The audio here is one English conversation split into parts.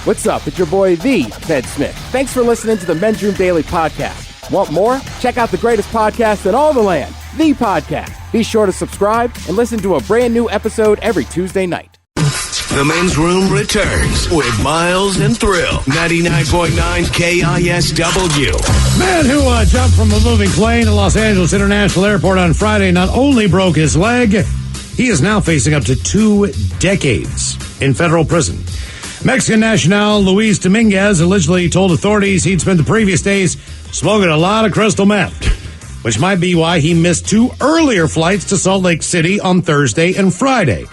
What's up? It's your boy, the Ted Smith. Thanks for listening to the Men's Room Daily Podcast. Want more? Check out the greatest podcast in all the land, The Podcast. Be sure to subscribe and listen to a brand new episode every Tuesday night. The Men's Room returns with Miles and Thrill. 99.9 KISW. Man who jumped from a moving plane at Los Angeles International Airport on Friday not only broke his leg, he is now facing up to 2 decades in federal prison. Mexican national Luis Dominguez allegedly told authorities he'd spent the previous days smoking a lot of crystal meth, which might be why he missed 2 earlier flights to Salt Lake City on Thursday and Friday.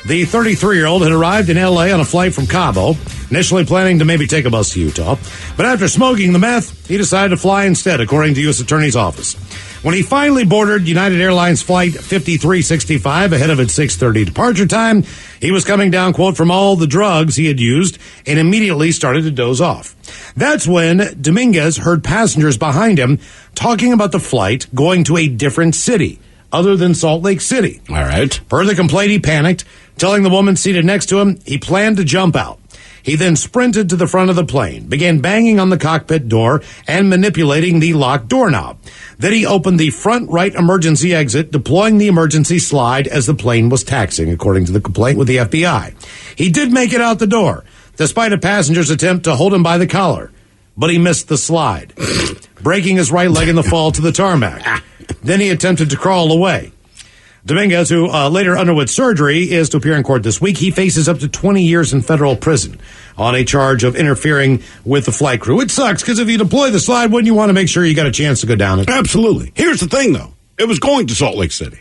The 33-year-old had arrived in L.A. on a flight from Cabo, initially planning to maybe take a bus to Utah. But after smoking the meth, he decided to fly instead, according to U.S. Attorney's Office. When he finally boarded United Airlines Flight 5365 ahead of its 6:30 departure time, he was coming down, quote, from all the drugs he had used and immediately started to doze off. That's when Dominguez heard passengers behind him talking about the flight going to a different city other than Salt Lake City. All right. Per the complaint, he panicked, telling the woman seated next to him he planned to jump out. He then sprinted to the front of the plane, began banging on the cockpit door and manipulating the locked doorknob. Then he opened the front right emergency exit, deploying the emergency slide as the plane was taxiing, according to the complaint with the FBI. He did make it out the door, despite a passenger's attempt to hold him by the collar, but he missed the slide, breaking his right leg in the fall to the tarmac. Then he attempted to crawl away. Dominguez, who later underwent surgery, is to appear in court this week. He faces up to 20 years in federal prison on a charge of interfering with the flight crew. It sucks, because if you deploy the slide, wouldn't you want to make sure you got a chance to go down it? Absolutely. Here's the thing, though. It was going to Salt Lake City.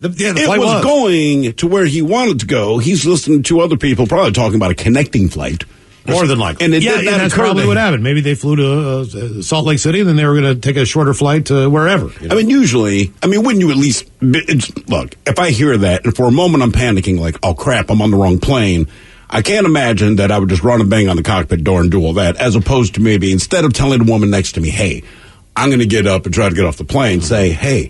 The It flight was going to where he wanted to go. He's listening to other people probably talking about a connecting flight. More than likely. And that's probably what happened. Maybe they flew to Salt Lake City, and then they were going to take a shorter flight to wherever. You know? I mean, usually, wouldn't you at least... Look, if I hear that, and for a moment I'm panicking like, oh, crap, I'm on the wrong plane, I can't imagine that I would just run and bang on the cockpit door and do all that, as opposed to maybe, instead of telling the woman next to me, hey, I'm going to get up and try to get off the plane, say, hey,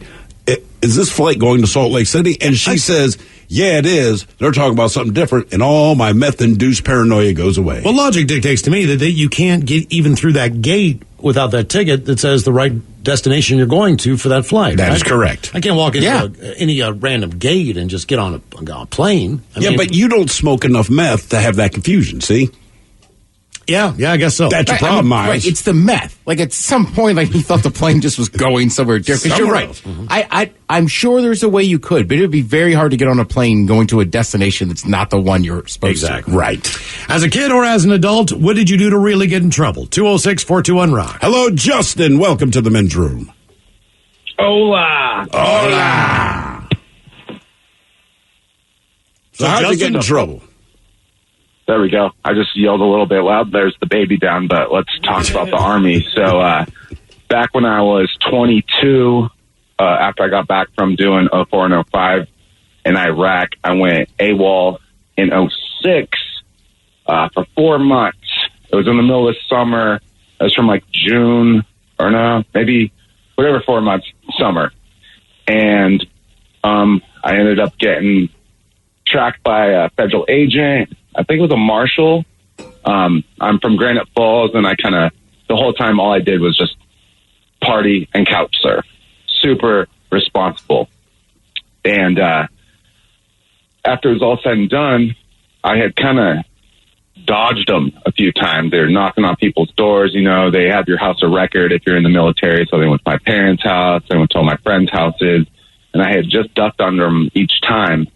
is this flight going to Salt Lake City? And she says, yeah, it is. They're talking about something different, and all my meth-induced paranoia goes away. Well, logic dictates to me that you can't get even through that gate without that ticket that says the right destination you're going to for that flight. That is correct. I can't walk into any random gate and just get on a plane. I mean, but you don't smoke enough meth to have that confusion, see? Yeah, I guess so. That's your problem, Miles. Right, it's the meth. Like, at some point, he thought the plane just was going somewhere different. You're right. Mm-hmm. I'm sure there's a way you could, but it would be very hard to get on a plane going to a destination that's not the one you're supposed to. Right. As a kid or as an adult, what did you do to really get in trouble? 206-421-ROCK. Hello, Justin. Welcome to the Men's Room. Hola. Hola. So how'd you get in trouble? There we go. I just yelled a little bit loud. There's the baby down, but let's talk about the Army. So back when I was 22, after I got back from doing 04 and 05 in Iraq, I went AWOL in 06 for 4 months. It was in the middle of the summer. It was from June or maybe whatever, 4 months, summer. And I ended up getting tracked by a federal agent. I think it was a marshal. I'm from Granite Falls, and the whole time, all I did was just party and couch surf. Super responsible. And after it was all said and done, I had dodged them a few times. They're knocking on people's doors. They have your house of record if you're in the military. So they went to my parents' house. They went to all my friends' houses. And I had just ducked under them each time.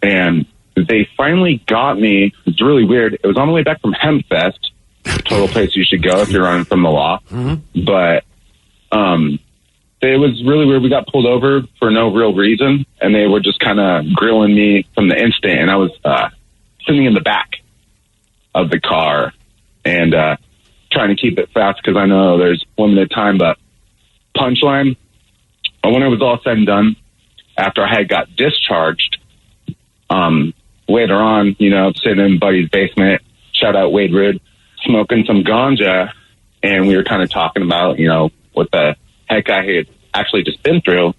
And they finally got me. It's really weird. It was on the way back from Hempfest, total place you should go if you're running from the law. Mm-hmm. But it was really weird. We got pulled over for no real reason, and they were just grilling me from the instant. And I was sitting in the back of the car and trying to keep it fast because I know there's limited time. But punchline, when it was all said and done, after I had got discharged, later on, sitting in Buddy's basement, shout out Wade Rood, smoking some ganja, and we were talking about, what the heck I had actually just been through.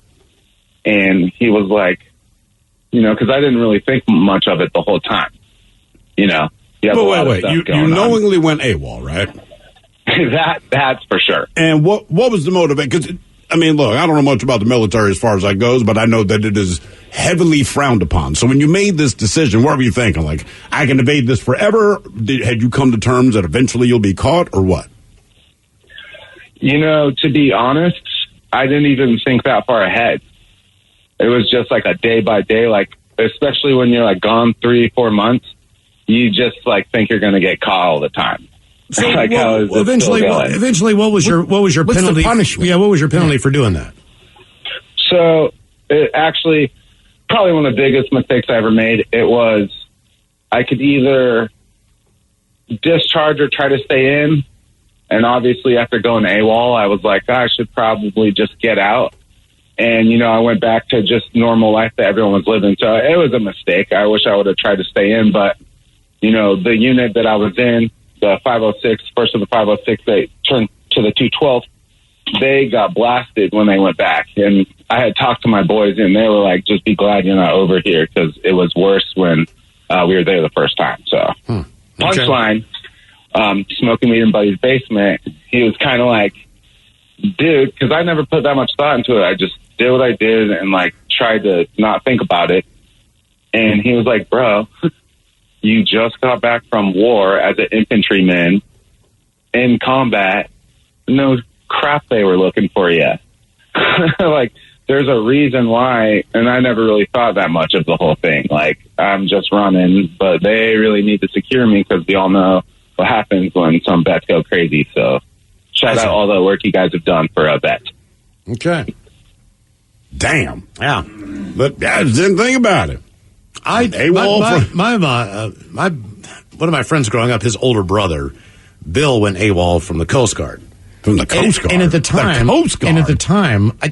And he was like, because I didn't really think much of it the whole time. He You have a lot of Wait. stuff You going on. knowingly went AWOL, right? That's for sure. And what was the motivation? Because, I mean, look, I don't know much about the military as far as that goes, but I know that it is heavily frowned upon. So when you made this decision, what were you thinking? Like, I can evade this forever? Had you come to terms that eventually you'll be caught, or what? You know, to be honest, I didn't even think that far ahead. It was just like a day by day, like, especially when you're like gone 3-4 months, you just like think you're going to get caught all the time. So like eventually, what was your What's penalty? the punishment? Yeah, what was your penalty for doing that? So it actually, probably one of the biggest mistakes I ever made. It was I could either discharge or try to stay in. And obviously after going AWOL, I was like, I should probably just get out. And, you know, I went back to just normal life that everyone was living. So it was a mistake. I wish I would have tried to stay in. But, you know, the unit that I was in, the 506, first of the 506, they turned to the 212. They got blasted when they went back. And I had talked to my boys, and they were like, just be glad you're not over here, because it was worse when we were there the first time. So, punchline, smoking weed in Buddy's basement, he was kind of like, dude, because I never put that much thought into it. I just did what I did and, like, tried to not think about it. And he was like, bro, you just got back from war as an infantryman in combat. No crap they were looking for you. Like, there's a reason why, and I never really thought that much of the whole thing. Like, I'm just running, but they really need to secure me because we all know what happens when some bets go crazy. So shout out all the work you guys have done for a bet. Okay. Damn. Yeah. But I didn't think about it. One of my friends growing up, his older brother, Bill, went AWOL from the Coast Guard. From the Coast Guard? And at the time, the Coast Guard. And at the time, I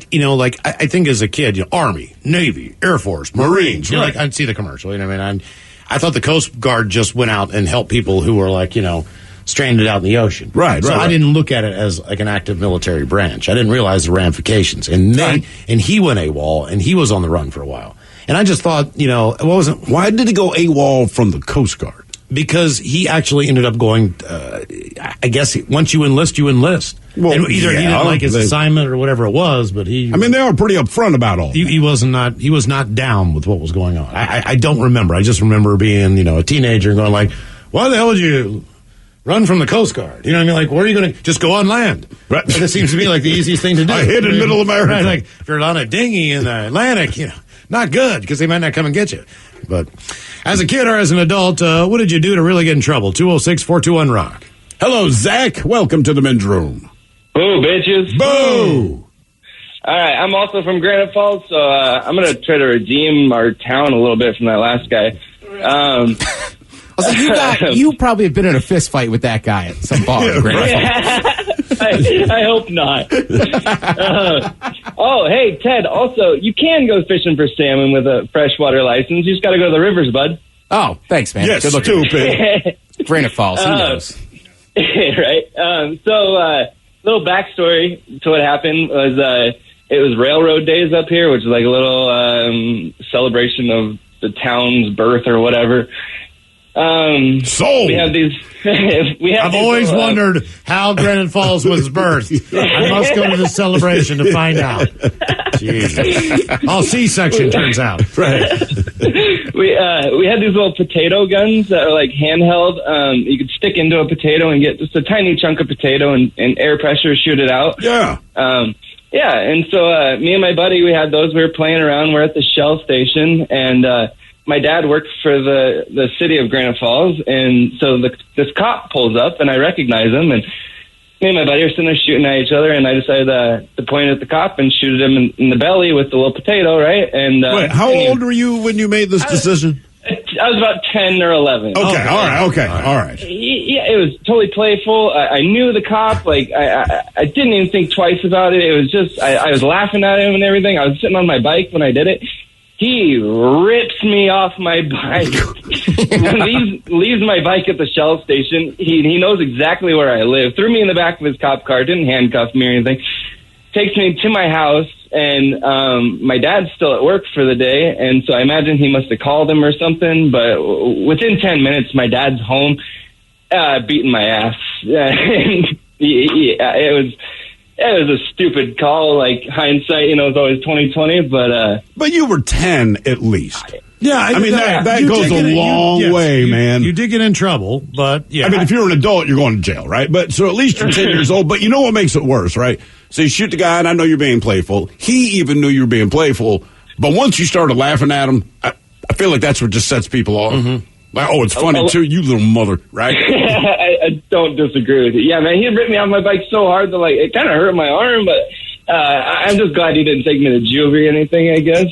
think as a kid, you know, Army, Navy, Air Force, Marines. You know, like, I'd see the commercial. You know what I mean? I thought the Coast Guard just went out and helped people who were, like, you know, stranded out in the ocean. Right. I didn't look at it as like an active military branch. I didn't realize the ramifications. And he went AWOL, and he was on the run for a while. And I just thought, you know, it wasn't. Why did he go AWOL from the Coast Guard? Because he actually ended up going, I guess, once you enlist, you enlist. Well, and either he didn't like his assignment or whatever it was, but he... I mean, they were pretty upfront about all he was not down with what was going on. I don't remember. I just remember being, you know, a teenager and going like, why the hell would you run from the Coast Guard? You know what I mean? Like, where are you going to... Just go on land. Right. And it seems to be like the easiest thing to do. I hid in middle America. Right, like, if you're on a dinghy in the Atlantic, you know, not good, because they might not come and get you. But as a kid or as an adult, what did you do to really get in trouble? 206-421-ROCK. Hello, Zach. Welcome to the men's room. Boo, bitches. Boo! All right, I'm also from Granite Falls, so I'm going to try to redeem our town a little bit from that last guy. You probably have been in a fist fight with that guy at some bar. I hope not. Hey, Ted, also, you can go fishing for salmon with a freshwater license. You just got to go to the rivers, bud. Oh, thanks, man. Yes, good looking. stupid. Granite Falls, he knows. Right. Little backstory to what happened was it was railroad days up here, which is like a little celebration of the town's birth or whatever. Sold. We have these. I've always wondered how Granite Falls was birthed. I must go to the celebration to find out. Jeez. All C-section turns out. Right. We had these little potato guns that are like handheld. You could stick into a potato and get just a tiny chunk of potato and air pressure shoot it out. Yeah. Yeah. And so me and my buddy, we had those. We were playing around. We're at the Shell station, and my dad worked for the city of Granite Falls, and so this cop pulls up, and I recognize him, and me and my buddy are sitting there shooting at each other, and I decided to point at the cop and shoot him in the belly with the little potato, right? And wait, how old were you when you made this decision? I was about 10 or 11. Okay, all right. Yeah, it was totally playful. I knew the cop. Like, I didn't even think twice about it. It was just, I was laughing at him and everything. I was sitting on my bike when I did it. He rips me off my bike, leaves my bike at the Shell station. He knows exactly where I live. Threw me in the back of his cop car, didn't handcuff me or anything. takes me to my house, and my dad's still at work for the day, and so I imagine he must have called him or something. But within 10 minutes, my dad's home, beating my ass. It was a stupid call. Like, hindsight, it's always 20/20. But you were 10 at least. Yeah, I mean, that goes a long way, man. You did get in trouble, but yeah. I mean, if you're an adult, you're going to jail, right? But so at least you're 10 years old. But you know what makes it worse, right? So you shoot the guy, and I know you're being playful. He even knew you were being playful. But once you started laughing at him, I feel like that's what just sets people off. Mm-hmm. Like, oh, it's funny too, you little mother, right? I don't disagree with you. Yeah, man, he ripped me off my bike so hard that it kind of hurt my arm, but I'm just glad he didn't take me to juvie or anything, I guess.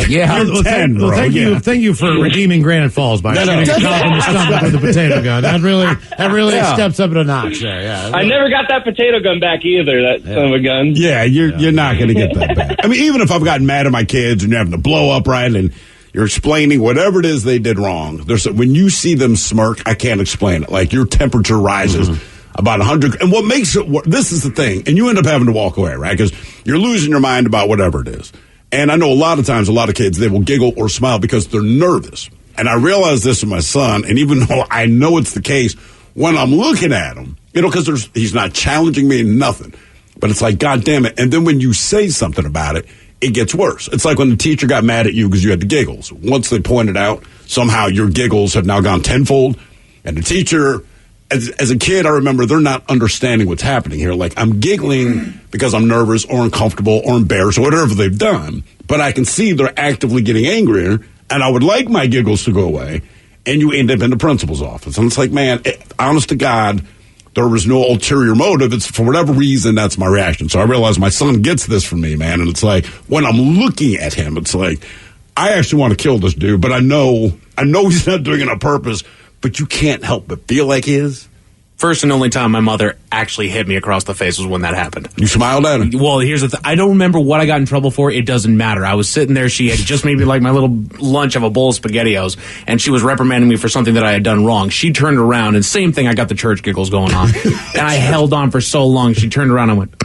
Yeah. You're 10, bro. Thank you for redeeming Granite Falls by shooting a cop in the stomach with a potato gun. That really steps up a notch there. Yeah. I never got that potato gun back either. That son of a gun. Yeah, you're not going to get that back. I mean, even if I've gotten mad at my kids and you're having to blow up, right, and you're explaining whatever it is they did wrong. When you see them smirk, I can't explain it. Like, your temperature rises about 100. And what makes it work, this is the thing, and you end up having to walk away, right? Because you're losing your mind about whatever it is. And I know a lot of times, a lot of kids, they will giggle or smile because they're nervous. And I realize this with my son, and even though I know it's the case, when I'm looking at him, because he's not challenging me, nothing. But it's like, God damn it. And then when you say something about it, it gets worse. It's like when the teacher got mad at you because you had the giggles. Once they pointed out, somehow your giggles have now gone tenfold. And the teacher, as a kid, I remember they're not understanding what's happening here. Like, I'm giggling because I'm nervous or uncomfortable or embarrassed or whatever they've done. But I can see they're actively getting angrier, and I would like my giggles to go away. And you end up in the principal's office. And it's like, man, honest to God, there was no ulterior motive. It's for whatever reason, that's my reaction. So I realize my son gets this from me, man. And it's like, when I'm looking at him, it's like, I actually want to kill this dude, but I know he's not doing it on purpose, but you can't help but feel like he is. First and only time my mother actually hit me across the face was when that happened. You smiled at him? Well, here's the thing. I don't remember what I got in trouble for. It doesn't matter. I was sitting there. She had just made me like my little lunch of a bowl of SpaghettiOs, and she was reprimanding me for something that I had done wrong. She turned around, and same thing, I got the church giggles going on. And I held on for so long, she turned around and went...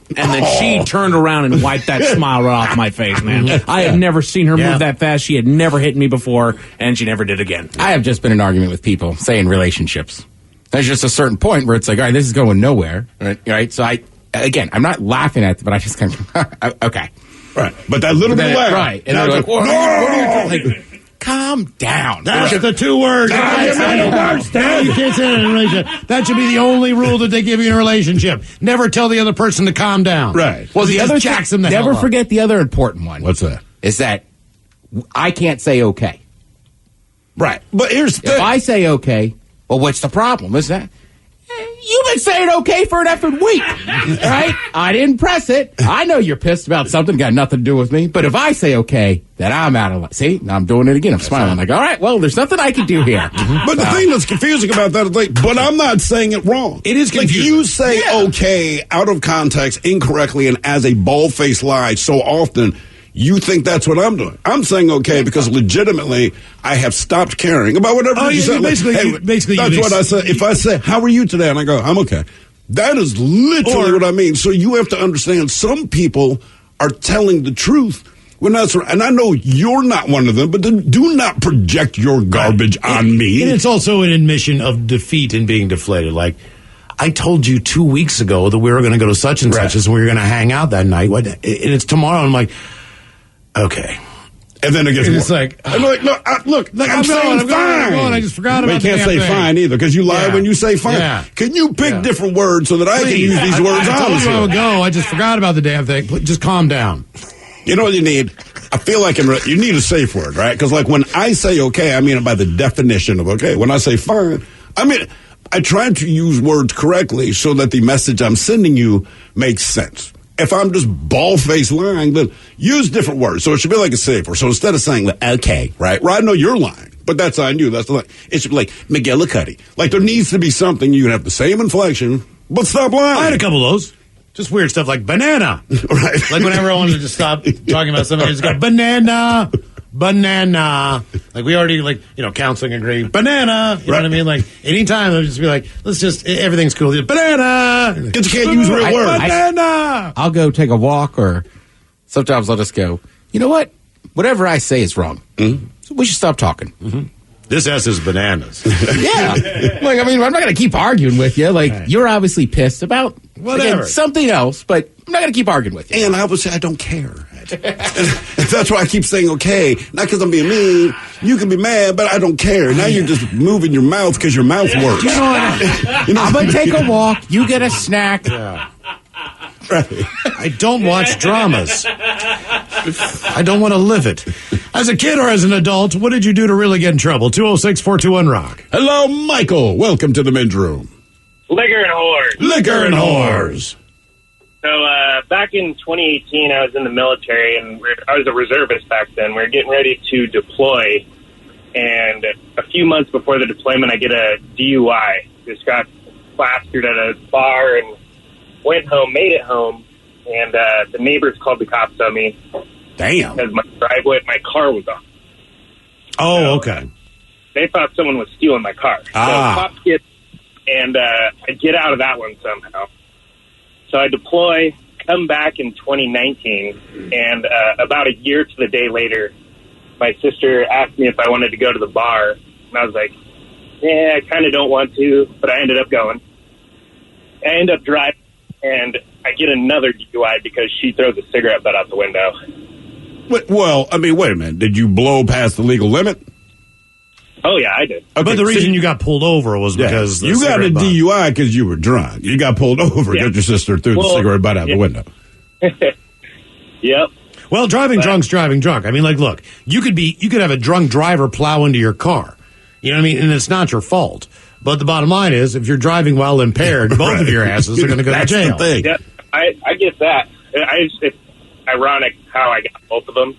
And then she turned around and wiped that smile right off my face, man. I had never seen her move that fast. She had never hit me before, and she never did again. I have just been in an argument with people, say in relationships. There's just a certain point where it's like, all right, this is going nowhere, right? So I'm not laughing at it, but I just kind of, okay. Right. But that little bit of laugh. Right. And they're like, what are you doing? Calm down. That's the two words. You can't say that in a relationship. That should be the only rule that they give you in a relationship. Never tell the other person to calm down. Right. Well, the other jacks them never forget the other important one. What's that? Is that I can't say okay. Right. But here's the thing. If I say okay, well, what's the problem? Is that you've been saying okay for an effing week, right? I didn't press it. I know you're pissed about something, got nothing to do with me. But if I say okay, then I'm out of line. See, now I'm doing it again. I'm smiling. Like, all right, well, there's nothing I can do here. But the thing that's confusing about that is, like, but I'm not saying it wrong. It is confusing. Like, you say okay out of context, incorrectly, and as a bald-faced lie so often. You think that's what I'm doing. I'm saying okay because legitimately I have stopped caring about whatever you said. Basically, that's what I say. If I say, how are you today? And I go, I'm okay. That is literally what I mean. So you have to understand some people are telling the truth. And I know you're not one of them, but then do not project your garbage on me. And it's also an admission of defeat and being deflated. Like, I told you 2 weeks ago that we were going to go to such and such, and we were going to hang out that night. And it's tomorrow. I'm like, okay. And then it gets it's like, I'm like, I'm saying fine. I just forgot about it. But you can't say fine either because you lie when you say fine. Yeah. Can you pick different words so that I can use these words honestly? I go. I just forgot about the damn thing. Just calm down. You know what you need? I feel like you need a safe word, right? Because like when I say okay, I mean it by the definition of okay. When I say fine, I mean I try to use words correctly so that the message I'm sending you makes sense. If I'm just bald-faced lying, then use different words. So it should be like a safe word. So instead of saying, like, okay, right? Well, I know you're lying, but that's on you. That's the lie. It should be like McGillicuddy. Like, there needs to be something. You can have the same inflection, but stop lying. I had a couple of those. Just weird stuff like banana. Right. Like whenever I wanted to just stop talking about something, I just go, banana, banana. Like we already, counseling agree. Banana. You know what I mean? Like, anytime they'll just be like, everything's cool. Banana. Because you can't use real words. Banana. I'll go take a walk, or sometimes I'll just go, you know what? Whatever I say is wrong. Mm-hmm. So we should stop talking. Mm-hmm. This S is bananas. Yeah. I'm not going to keep arguing with you. You're obviously pissed about whatever something else, but I'm not going to keep arguing with you. And I would say I don't care. And that's why I keep saying okay. Not because I'm being mean. You can be mad, but I don't care. Now you're just moving your mouth because your mouth works. You know what? I'm going to take a walk. You get a snack. Yeah. Right. I don't watch dramas. I don't want to live it. As a kid or as an adult, what did you do to really get in trouble? 206-421-ROCK. Hello, Michael. Welcome to the men's room. Liquor and whores. Liquor and whores. So back in 2018, I was in the military, and I was a reservist back then. We were getting ready to deploy, and a few months before the deployment, I get a DUI. Just got plastered at a bar and went home, made it home, and the neighbors called the cops on me. Damn. Because my car was off. Oh, okay. They thought someone was stealing my car. So cops get, and I get out of that one somehow. So I deploy, come back in 2019, and about a year to the day later, my sister asked me if I wanted to go to the bar, and I was like, yeah, I kind of don't want to, but I ended up going. I end up driving, and I get another DUI because she throws a cigarette butt out the window. Wait a minute. Did you blow past the legal limit? Oh, yeah, I did. Okay, but the reason you got pulled over was because you got a DUI because you were drunk. You got pulled over because your sister threw the cigarette butt out the window. Yep. Well, driving drunk's driving drunk. I mean, look, you could have a drunk driver plow into your car. You know what I mean? And it's not your fault. But the bottom line is, if you're driving while impaired, both of your asses are going to go to jail. The thing. Yeah, I get that. It's ironic how I got both of them,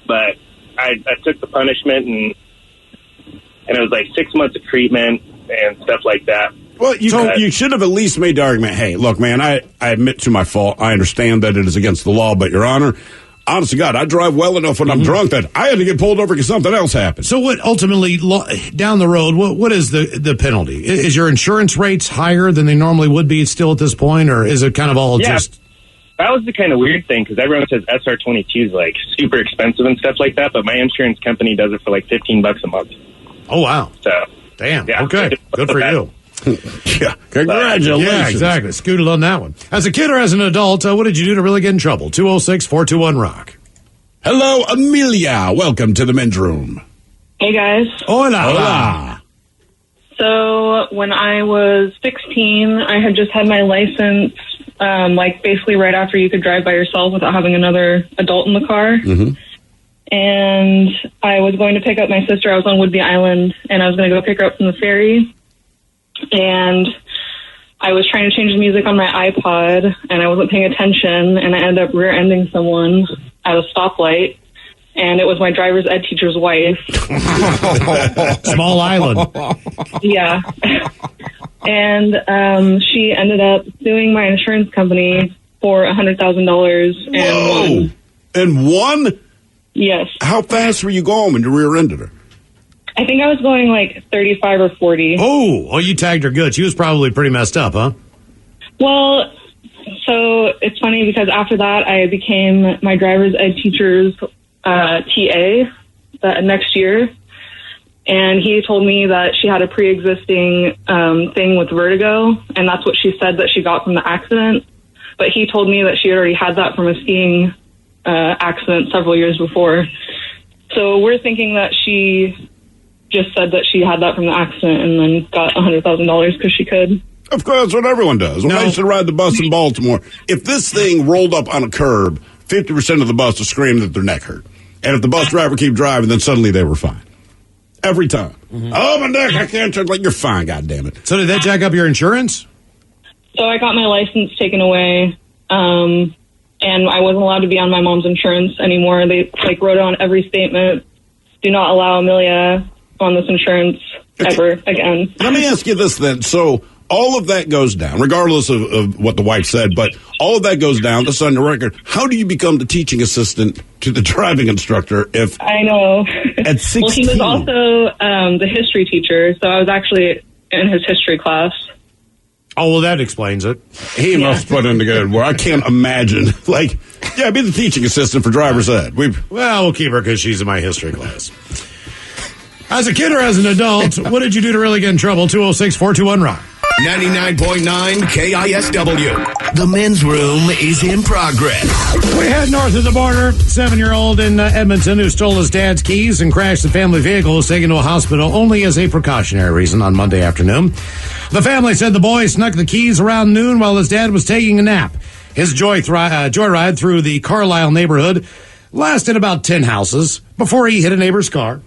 but I took the punishment, and it was like 6 months of treatment and stuff like that. Well, you should have at least made the argument, hey, look, man, I admit to my fault. I understand that it is against the law, but, Your Honor, honest to God, I drive well enough when I'm drunk that I had to get pulled over because something else happened. So what ultimately, down the road, what is the penalty? Is your insurance rates higher than they normally would be still at this point, or is it kind of all just... That was the kind of weird thing, because everyone says SR22 is like super expensive and stuff like that, but my insurance company does it for like $15 a month. Oh, wow. So, damn. Yeah, okay. Good for you. Yeah. Congratulations. Yeah, exactly. Scooted on that one. As a kid or as an adult, what did you do to really get in trouble? 206-421-ROCK. Hello, Amelia. Welcome to the men's room. Hey, guys. Hola. Hola. So when I was 16, I had just had my license, basically right after you could drive by yourself without having another adult in the car. Mm-hmm. And I was going to pick up my sister. I was on Whidbey Island, and I was going to go pick her up from the ferry. And I was trying to change the music on my iPod, and I wasn't paying attention, and I ended up rear-ending someone at a stoplight. And it was my driver's ed teacher's wife. Small island. Yeah. And she ended up suing my insurance company for $100,000 and won. And won? Yes. How fast were you going when you rear-ended her? I think I was going like 35 or 40. Oh, you tagged her good. She was probably pretty messed up, huh? Well, so it's funny because after that, I became my driver's ed teacher's TA that next year. And he told me that she had a pre-existing thing with vertigo, and that's what she said that she got from the accident. But he told me that she had already had that from a skiing accident several years before. So we're thinking that she just said that she had that from the accident and then got $100,000 because she could. Of course, that's what everyone does. When I used to ride the bus in Baltimore, if this thing rolled up on a curb, 50% of the bus would scream that their neck hurt. And if the bus driver kept driving, then suddenly they were fine. Every time. Mm-hmm. Oh, my neck, I can't turn. Like, you're fine, goddammit. So did that jack up your insurance? So I got my license taken away, and I wasn't allowed to be on my mom's insurance anymore. They wrote on every statement, do not allow Amelia on this insurance ever again. Let me ask you this then. So all of that goes down, regardless of what the wife said, but all of that goes down. This is on the record. How do you become the teaching assistant to the driving instructor if... I know. At 16? Well, he was also the history teacher, so I was actually in his history class. Oh, well, that explains it. He must put in the good work. I can't imagine. Be the teaching assistant for driver's ed. We'll keep her because she's in my history class. As a kid or as an adult, what did you do to really get in trouble? 206-421-ROCK. 99.9 KISW. The men's room is in progress. We head north of the border. 7-year-old in Edmonton who stole his dad's keys and crashed the family vehicle was taken to a hospital only as a precautionary reason on Monday afternoon. The family said the boy snuck the keys around noon while his dad was taking a nap. His joyride through the Carlisle neighborhood lasted about 10 houses before he hit a neighbor's car.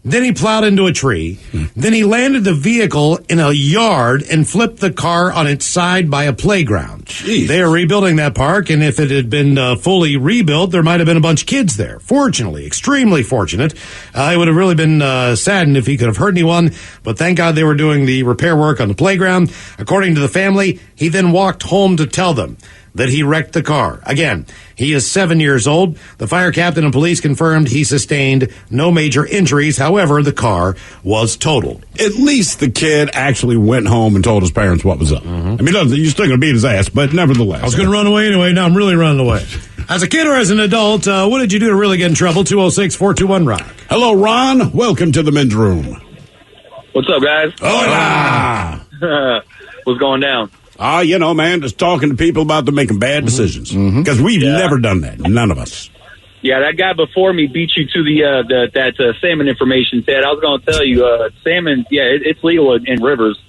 Then he plowed into a tree. Then he landed the vehicle in a yard and flipped the car on its side by a playground. Jeez. They are rebuilding that park, and if it had been fully rebuilt, there might have been a bunch of kids there. Fortunately, extremely fortunate. It would have really been saddened if he could have hurt anyone, but thank God they were doing the repair work on the playground. According to the family, he then walked home to tell them that he wrecked the car. Again, he is 7 years old. The fire captain and police confirmed he sustained no major injuries. However, the car was totaled. At least the kid actually went home and told his parents what was up. I mean, you're still going to beat his ass, but nevertheless. I was going to run away anyway. Now I'm really running away. As a kid or as an adult, what did you do to really get in trouble? 206-421-ROCK. Hello, Ron. Welcome to the men's room. What's up, guys? Hola. What's going down? Man, just talking to people about them making bad decisions. Because we've never done that. None of us. Yeah, that guy before me beat you to that salmon information, Ted. I was going to tell you, salmon, it's legal in rivers.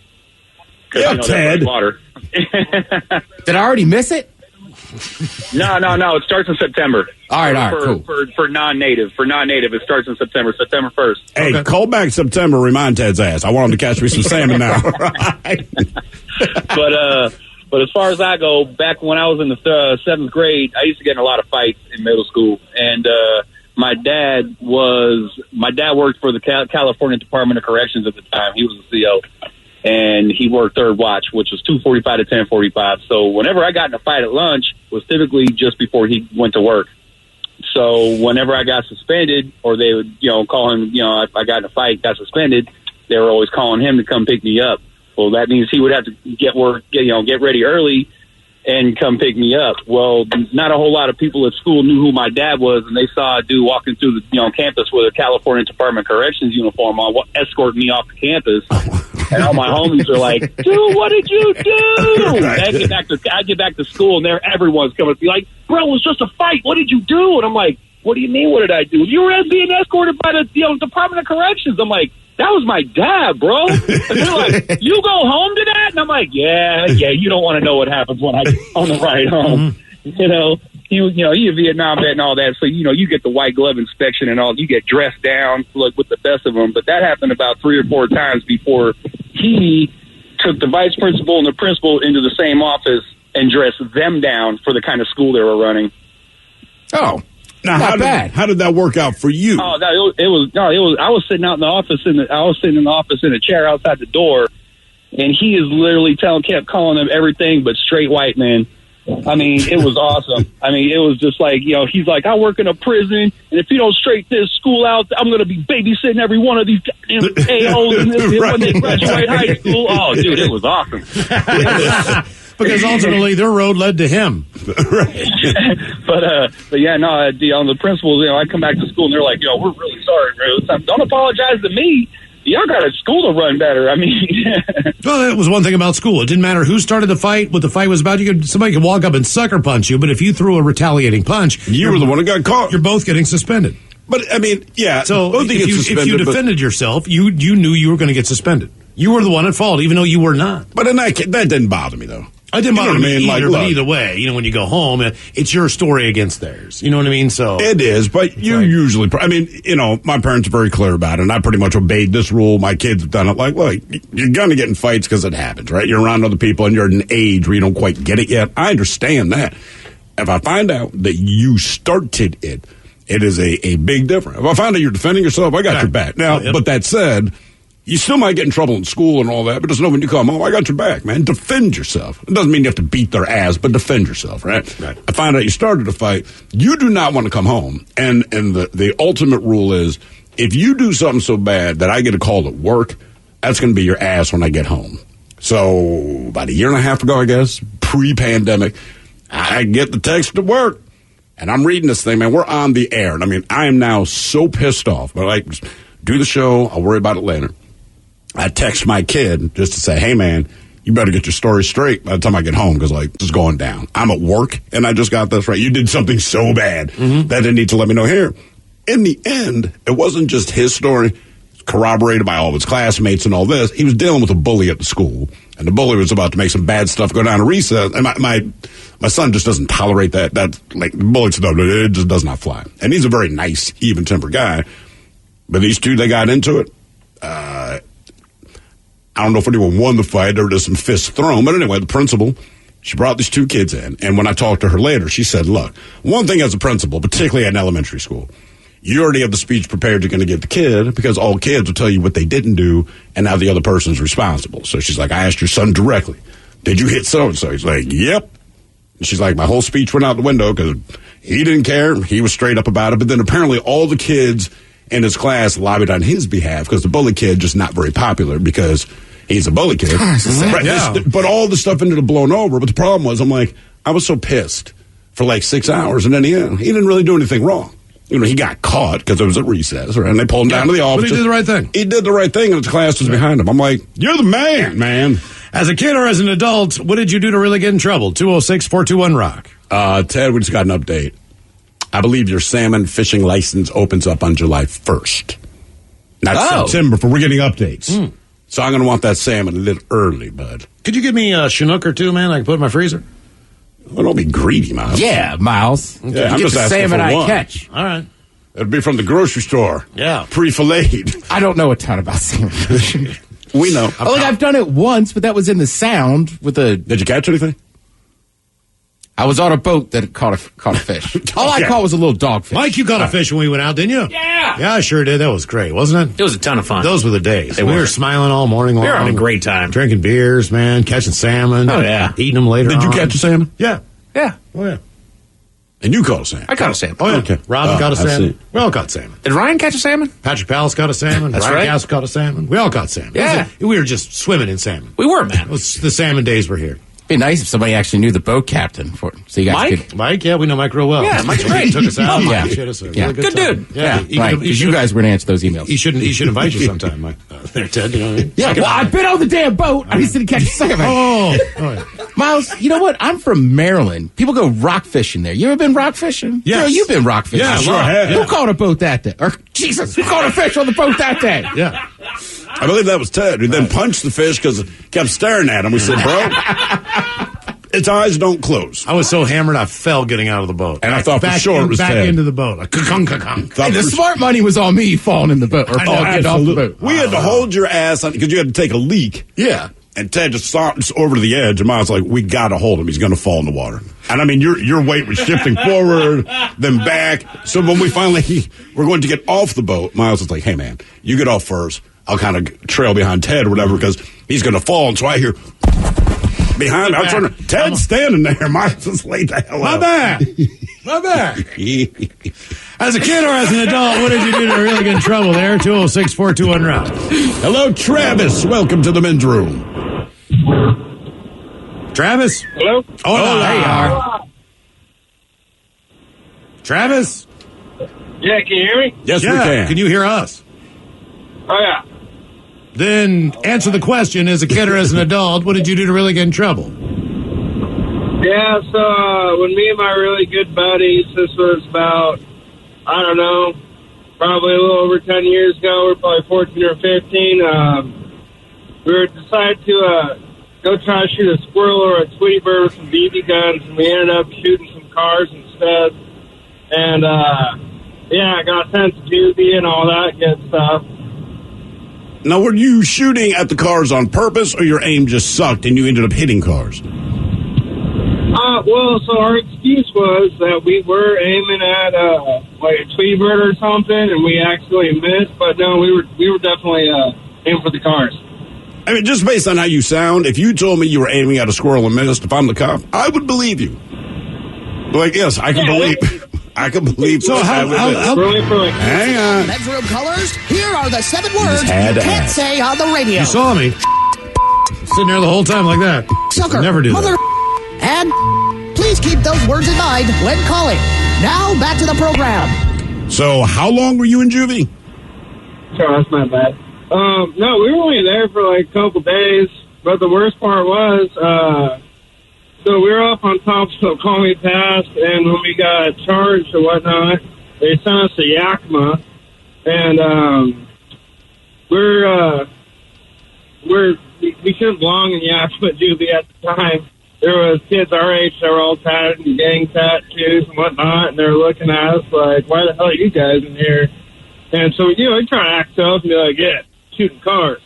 Yeah, Ted. Water. Did I already miss it? No. It starts in September. All right, cool. For non-native, it starts in September 1st. Hey, call back September. Remind Ted's ass. I want him to catch me some salmon now. But as far as I go, back when I was in the 7th grade, I used to get in a lot of fights in middle school, and my dad worked for the California Department of Corrections at the time. He was the CO, and he worked third watch, which was 2:45 to 10:45. So whenever I got in a fight at lunch was typically just before he went to work. So whenever I got suspended, or they would call him, if I got in a fight, got suspended, they were always calling him to come pick me up. Well, that means he would have to get ready early and come pick me up. Well, not a whole lot of people at school knew who my dad was, and they saw a dude walking through the campus with a California Department of Corrections uniform on, escorting me off the campus. And all my homies are like, "Dude, what did you do?" I get back to school, and everyone's coming to be like, "Bro, it was just a fight. What did you do?" And I'm like, "What do you mean? What did I do? You were being escorted by the Department of Corrections." I'm like, "That was my dad, bro." And they're like, "You go home to that?" And I'm like, "Yeah. You don't want to know what happens when I on the ride home." You're a Vietnam vet and all that, so you get the white glove inspection and all. You get dressed down with the best of them. But that happened about 3 or 4 times before he took the vice principal and the principal into the same office and dressed them down for the kind of school they were running. Oh. Now, how did that work out for you? Oh, no, it was. I was sitting out in the office in a chair outside the door, and he is literally kept calling them everything but straight white men. I mean, it was awesome. I mean, it was just like, he's like, "I work in a prison, and if you don't straighten this school out, I'm going to be babysitting every one of these a-holes when they graduate high school." Oh, dude, it was awesome. Because ultimately their road led to him. Right. But yeah, no, the principals, I come back to school and they're like, "We're really sorry, bro. Don't apologize to me. Y'all got a school to run better." I mean, well, that was one thing about school. It didn't matter who started the fight, what the fight was about. Somebody could walk up and sucker punch you, but if you threw a retaliating punch, you were the one who got caught. You're both getting suspended. But I mean, yeah. So if you defended yourself, you knew you were going to get suspended. You were the one at fault, even though you were not. But that didn't bother me, though. I didn't bother me either, but either way, when you go home, it's your story against theirs. You know what I mean? So it is, but usually, my parents are very clear about it, and I pretty much obeyed this rule. My kids have done it. Like, look, you're going to get in fights because it happens, right? You're around other people, and you're at an age where you don't quite get it yet. I understand that. If I find out that you started it is a big difference. If I find out you're defending yourself, I got your back. Now, but that said, You still might get in trouble in school and all that, but just know when you come home, I got your back, man. Defend yourself. It doesn't mean you have to beat their ass, but defend yourself, right? I find out you started a fight. You do not want to come home. And the ultimate rule is, if you do something so bad that I get a call at work, that's going to be your ass when I get home. So about a year and a half ago, I guess, pre-pandemic, I get the text at work, and I'm reading this thing, man. We're on the air. And I mean, I am now so pissed off. But like, do the show. I'll worry about it later. I text my kid just to say, hey, man, you better get your story straight by the time I get home, because, like, this is going down. I'm at work, and I just got this right. You did something so bad that they need to let me know here. In the end, it wasn't just his story. It's corroborated by all of his classmates and all this. He was dealing with a bully at the school, and the bully was about to make some bad stuff go down to recess. And my son just doesn't tolerate that. That, like, bully stuff, it just does not fly. And he's a very nice, even-tempered guy. But these two, they got into it. I don't know if anyone won the fight. There were just some fists thrown. But anyway, the principal, she brought these two kids in. And when I talked to her later, she said, look, one thing as a principal, particularly at an elementary school, you already have the speech prepared you're going to give the kid, because all kids will tell you what they didn't do and now the other person's responsible. So she's like, I asked your son directly, did you hit so-and-so? He's like, yep. And she's like, my whole speech went out the window because he didn't care. He was straight up about it. But then apparently all the kids in his class lobbied on his behalf, because the bully kid just not very popular because he's a bully kid. Right. Yeah. But all the stuff ended up blowing over. But the problem was, I'm like, I was so pissed for like 6 hours, and then he didn't really do anything wrong. You know, he got caught because it was at recess, right? And they pulled him down to the office. But he did the right thing. He did the right thing, and his class was behind him. I'm like, you're the man. As a kid or as an adult, what did you do to really get in trouble? 206-421-ROCK. Ted, we just got an update. I believe your salmon fishing license opens up on July 1st. Not September, but we're getting updates. So I'm going to want that salmon a little early, bud. Could you give me a Chinook or two, man? I can put in my freezer. Well, don't be greedy, Miles. Yeah, Miles. Okay. I'm get just the asking salmon for I one. catch. All right. It'll be from the grocery store. Yeah. Pre-filleted. I don't know a ton about salmon. We know. I've done it once, but that was in the Sound with a... Did you catch anything? I was on a boat that caught a fish. All I caught was a little dogfish. Mike, you caught a fish when we went out, didn't you? Yeah. Yeah, I sure did. That was great, wasn't it? It was a ton of fun. Those were the days. They we were. were smiling all morning long. We were having a great time. Drinking beers, man, catching salmon. Oh, yeah. Eating them later Did you on. catch a salmon? Yeah. Yeah. Oh, yeah. And you caught a salmon? I caught a salmon. Oh, yeah. Okay. Robin caught a I salmon. see. We all caught salmon. Did Ryan catch a salmon? Patrick Palace caught a salmon. That's Ryan right. Gass caught a salmon. We all caught salmon. Yeah. We were just swimming in salmon. We were, man. The salmon days were here. It'd be nice if somebody actually knew the boat captain, so you guys Mike? could... Mike, yeah, we know Mike real well. Yeah, Mike's great. He took us out. Yeah. He showed us a Yeah. really Good time. dude. Yeah, he right, could- because you guys were going to answer those emails. He should invite you sometime, Mike. There, Ted, you know what I mean? Yeah, well, I've been on the damn boat. I just didn't catch a salmon. Oh, yeah. Miles, you know what? I'm from Maryland. People go rock fishing there. You ever been rock fishing? Yes. Girl, you've been rock fishing. Yeah, sure have. Who caught a boat that day? Or, Jesus, who caught a fish on the boat that day? Yeah. I believe that was Ted, who then punched the fish because it kept staring at him. We said, bro, its eyes don't close. I was so hammered I fell getting out of the boat. And I thought for sure it was back Ted. into the boat. Like, ka-kung. Hey, the smart money was on me falling in the boat, or getting off the boat. We had to hold your ass on because you had to take a leak. Yeah. And Ted just stopped over to the edge, and Miles was like, we got to hold him. He's going to fall in the water. And, I mean, your weight was shifting forward, then back. So when we finally were going to get off the boat, Miles was like, hey, man, you get off first. I'll kind of trail behind Ted or whatever because he's going to fall. And so I hear behind me. I'm trying to, Ted's standing there. Miles was laid the hell out. My bad. As a kid or as an adult, what did you do to really get in trouble there? 206-421-ROCK. Hello, Travis. Welcome to the men's room. Travis? Hello? Oh, there you are. Travis? Yeah, can you hear me? Yes, Yeah. we can. Can you hear us? Oh, yeah. Then answer the question, as a kid or as an adult, what did you do to really get in trouble? Yeah, so when me and my really good buddies, this was about, I don't know, probably a little over 10 years ago. We were probably 14 or 15. We were decided to go try to shoot a squirrel or a Tweety bird with some BB guns, and we ended up shooting some cars instead. And, yeah, I got sent to juvie and all that good stuff. Now, were you shooting at the cars on purpose, or your aim just sucked and you ended up hitting cars? Well, so our excuse was that we were aiming at like a Tweety bird or something, and we actually missed. But no, we were definitely aim for the cars. I mean, just based on how you sound, if you told me you were aiming at a squirrel and missed, if I'm the cop, I would believe you. Like, yes, I can believe. I can believe. So how hang on. Bedroom colors. Here are the 7 words you had to can't ask. say on the radio. You saw me sitting there the whole time like that. Sucker. Never do mother, that. And please keep those words in mind when calling. Now back to the program. So, how long were you in juvie? Sure, that's not bad. No, we were only there for like a couple days, but the worst part was, so we were up on top of Comey Pass, and when we got charged or whatnot, they sent us to Yakima, and we shouldn't belong in Yakima juvie at the time. There was kids our age that were all tatted and gang tattoos and whatnot, and they were looking at us like, why the hell are you guys in here? And so, you know, we try to act tough and be like, yeah, shooting cars.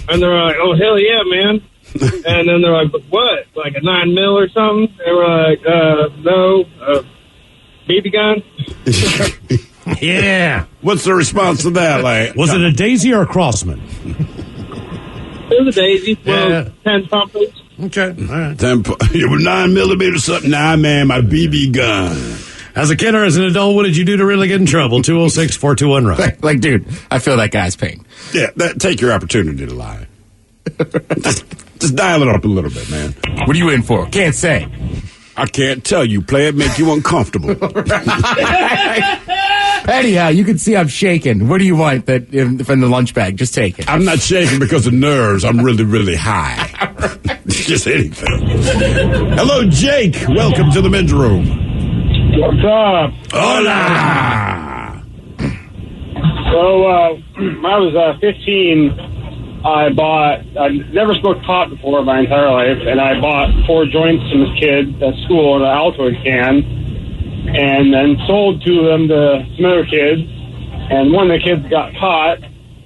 And they're like, oh, hell yeah, man. And then they're like, but what? Like a 9mm or something? They were like, no, BB gun? Yeah. What's the response to that? Like, was it a daisy or a crossman? It was a daisy. Yeah. Well, 10 pumpers. Okay, all right. You were 9mm something. Nah, man, my BB gun. As a kid or as an adult, what did you do to really get in trouble? 206-421-ROCK. Like, dude, I feel that guy's pain. Yeah, take your opportunity to lie. just dial it up a little bit, man. What are you in for? Can't say. I can't tell you. Play it, make you uncomfortable. Anyhow, you can see I'm shaking. What do you want from the lunch bag? Just take it. I'm not shaking because of nerves. I'm really, really high. Just anything. Hello, Jake. Welcome to the men's room. What's up? Hola. So, when I was 15, I never smoked pot before my entire life, and I bought 4 joints from this kid at school in an Altoid can, and then sold 2 of them to some other kids, and one of the kids got caught,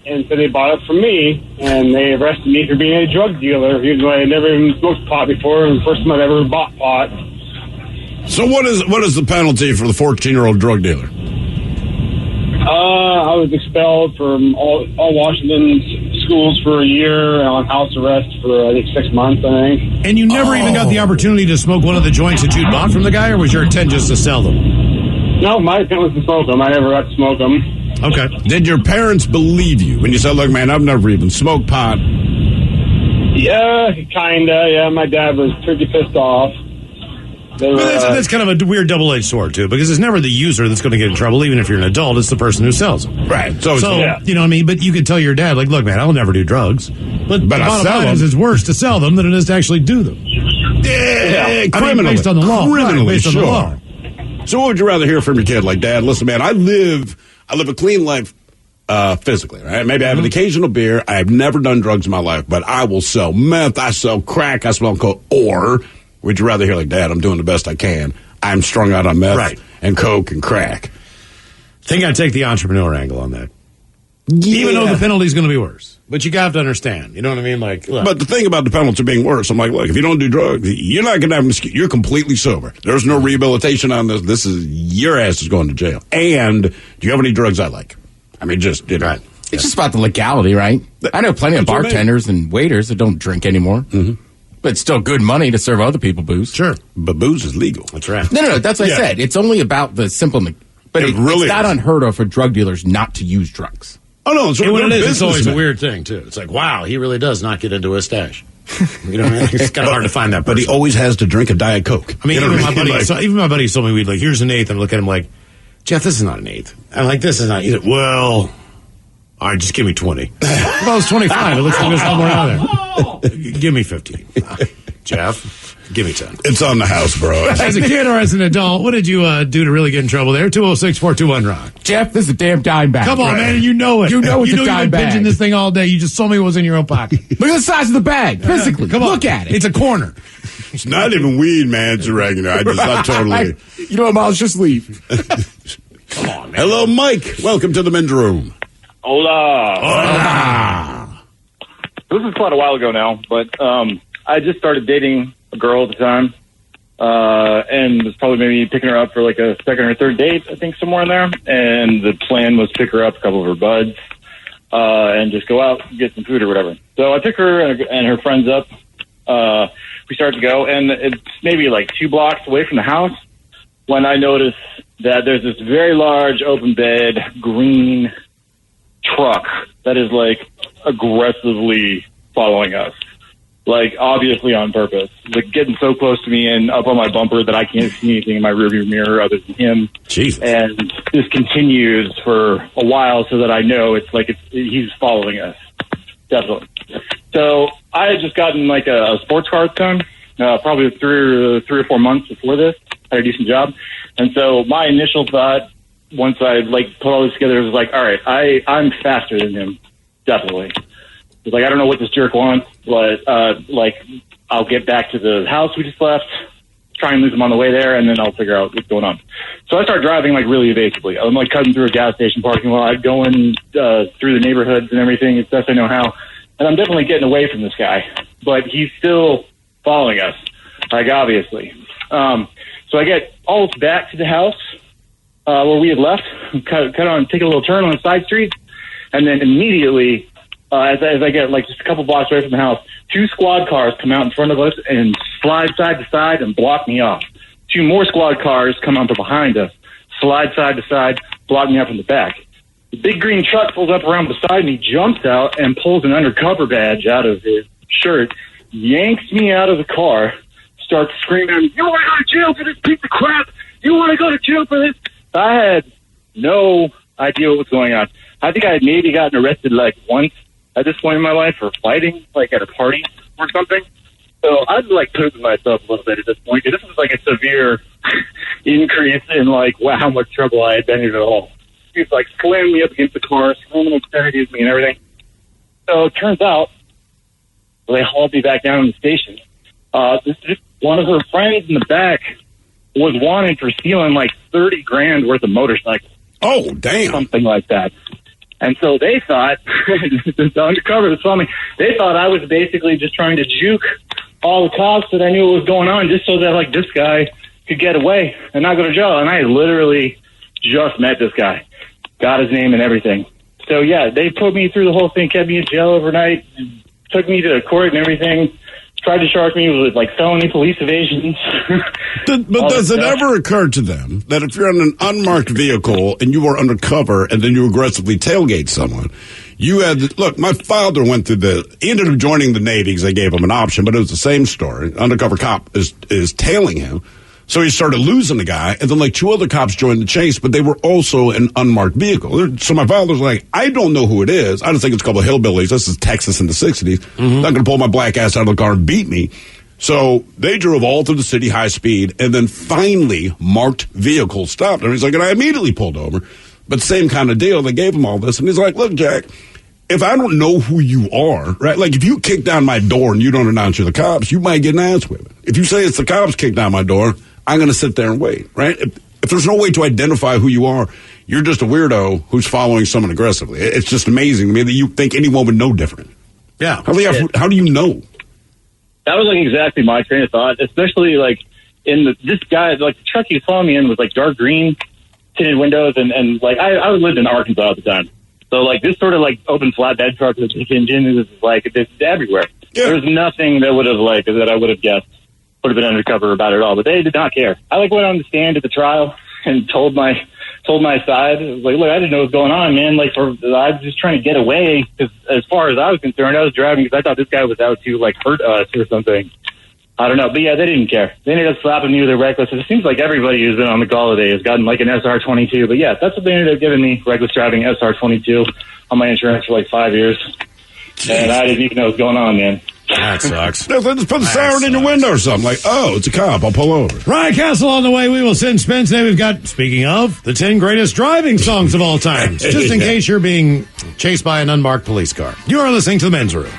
and so they bought it from me, and they arrested me for being a drug dealer, even though I had never even smoked pot before, and the first time I ever bought pot. So what is the penalty for the 14-year-old drug dealer? I was expelled from all Washington schools for a year on house arrest for, I think, 6 months, I think. And you never even got the opportunity to smoke one of the joints that you'd bought from the guy, or was your intent just to sell them? No, my intent was to smoke them. I never got to smoke them. Okay. Did your parents believe you when you said, look, man, I've never even smoked pot? Yeah, kinda. Yeah, my dad was pretty pissed off. That's kind of a weird double-edged sword, too, because it's never the user that's going to get in trouble, even if you're an adult. It's the person who sells them. Right. So yeah. You know what I mean? But you could tell your dad, like, look, man, I'll never do drugs. But the bottom line is it's worse to sell them than it is to actually do them. Yeah, criminally. Based on the law. Criminally, based on the law. So what would you rather hear from your kid? Like, Dad, listen, man, I live a clean life physically, right? Maybe I have an occasional beer. I have never done drugs in my life, but I will sell meth. I sell crack. I sell coke. Or would you rather hear, like, Dad, I'm doing the best I can. I'm strung out on meth and coke and crack. I think I'd take the entrepreneur angle on that. Yeah. Even though the penalty's going to be worse. But you have to understand. You know what I mean? Like, look. But the thing about the penalty being worse, I'm like, look, if you don't do drugs, you're not going to have an excuse. You're completely sober. There's no rehabilitation on this. This is, your ass is going to jail. And do you have any drugs I like? I mean, just, you know. Right. It's just about the legality, right? I know plenty of bartenders and waiters that don't drink anymore. Mm-hmm. But it's still good money to serve other people booze. Sure. But booze is legal. That's right. No, that's what I said. It's only about the simple... But It really it's not is. unheard of for drug dealers not to use drugs. Oh, no. It's, And when it is, it's always a businessmen. weird thing, too. It's like, wow, he really does not get into a stash. You know what I mean? It's kind of hard to find that person. But he always has to drink a Diet Coke. I mean, You know even what my I mean? buddy, Like- even my buddy told me, we'd like, here's an eighth. And I look at him like, Jeff, this is not an eighth. I'm like, this is not. He's like, well, all right, just give me 20. Well, it's 25. It looks like there's somewhere out there. Give me 15. Jeff, give me 10. It's on the house, bro. As a kid or as an adult, what did you do to really get in trouble there? 206-421-ROCK. Jeff, this is a damn dime bag. Come on, man. You know it. You know it's a you've dime been pinching bag. this thing all day. You just told me what was in your own pocket. Look at the size of the bag, physically. Come on. Look at it. It's a corner. It's not even weed, man. It's oregano. I totally. You know what, Miles? Just leave. Come on, man. Hello, Mike. Welcome to the men's room. Hola. This is quite a while ago now, but I just started dating a girl at the time, and was probably maybe picking her up for like a second or third date, I think, somewhere in there. And the plan was to pick her up, a couple of her buds. and just go out and get some food or whatever. So I took her and her friends up. We started to go, and it's maybe like 2 blocks away from the house when I noticed that there's this very large open bed green truck that is like aggressively following us, like obviously on purpose, like getting so close to me and up on my bumper that I can't see anything in my rearview mirror other than him. Jesus. And this continues for a while, so that I know he's following us, definitely. So I had just gotten like a sports car at the time, probably 3 or 4 months before this. I had a decent job, and so my initial thought, once I like put all this together, was like, all right, I'm faster than him, definitely. It's like, I don't know what this jerk wants, but like I'll get back to the house we just left, try and lose him on the way there, and then I'll figure out what's going on. So I start driving like really evasively. I'm like cutting through a gas station parking lot, going through the neighborhoods and everything as best I know how, and I'm definitely getting away from this guy, but he's still following us, like obviously. So I get almost back to the house where we had left, take a little turn on the side street, and then immediately, as I get like just a couple blocks away from the house, 2 squad cars come out in front of us and slide side to side and block me off. 2 more squad cars come up behind us, slide side to side, block me up in the back. The big green truck pulls up around beside me, jumps out, and pulls an undercover badge out of his shirt, yanks me out of the car, starts screaming, "You want to go to jail for this piece of crap? You want to go to jail for this?" I had no idea what was going on. I think I had maybe gotten arrested like once at this point in my life for fighting, like at a party or something. So I'd like pooping myself a little bit at this point. This was like a severe increase in like how much trouble I had been in at all. He was like slamming me up against the car, screaming obscenities at me and everything. So it turns out they hauled me back down to the station. One of her friends in the back was wanted for stealing like $30,000 worth of motorcycles. Oh, damn. Something like that. And so they thought, the undercover that saw me, they thought I was basically just trying to juke all the cops that I knew what was going on just so that like this guy could get away and not go to jail. And I literally just met this guy, got his name and everything. So yeah, they put me through the whole thing, kept me in jail overnight, took me to court and everything. Tried to charge me with like felony police evasions. But does it ever occur to them that if you're in an unmarked vehicle and you are undercover and then you aggressively tailgate someone, you had, look, my father went through he ended up joining the Navy because they gave him an option, but it was the same story. Undercover cop is tailing him. So he started losing the guy, and then like 2 other cops joined the chase, but they were also an unmarked vehicle. So my father's like, I don't know who it is. I just think it's a couple of hillbillies. This is Texas in the 60s. Mm-hmm. Not going to pull my black ass out of the car and beat me. So they drove all through the city high speed, and then finally marked vehicle stopped. And he's like, and I immediately pulled over. But same kind of deal. They gave him all this. And he's like, look, Jack, if I don't know who you are, right? Like if you kick down my door and you don't announce you're the cops, you might get an ass whipping. If you say it's the cops kicked down my door, I'm going to sit there and wait, right? If there's no way to identify who you are, you're just a weirdo who's following someone aggressively. It's just amazing to me that you think anyone would know different. Yeah. How do you know? That was like exactly my train of thought, especially like this guy, like the truck he was following me in was like dark green, tinted windows, and like I lived in Arkansas at the time. So like this sort of like open flatbed truck with a big engine is like it's everywhere. Yeah. There's nothing that would have like that I would have guessed would have been undercover about it all, but they did not care. I like went on the stand at the trial and told my side. I was like, look, I didn't know what was going on, man. Like, I was just trying to get away because as far as I was concerned, I was driving because I thought this guy was out to like hurt us or something. I don't know, but yeah, they didn't care. They ended up slapping me with a reckless. It seems like everybody who's been on the Galladay has gotten like an SR22, but yeah, that's what they ended up giving me, reckless driving SR22 on my insurance for like 5 years. Jeez. And I didn't even know what was going on, man. That sucks. No, just put the siren in your window or something. Like, oh, it's a cop. I'll pull over. Ryan Castle on the way. We will send Spence. Today we've got, speaking of, the 10 greatest driving songs of all time. Just in case you're being chased by an unmarked police car. You are listening to The Men's Room.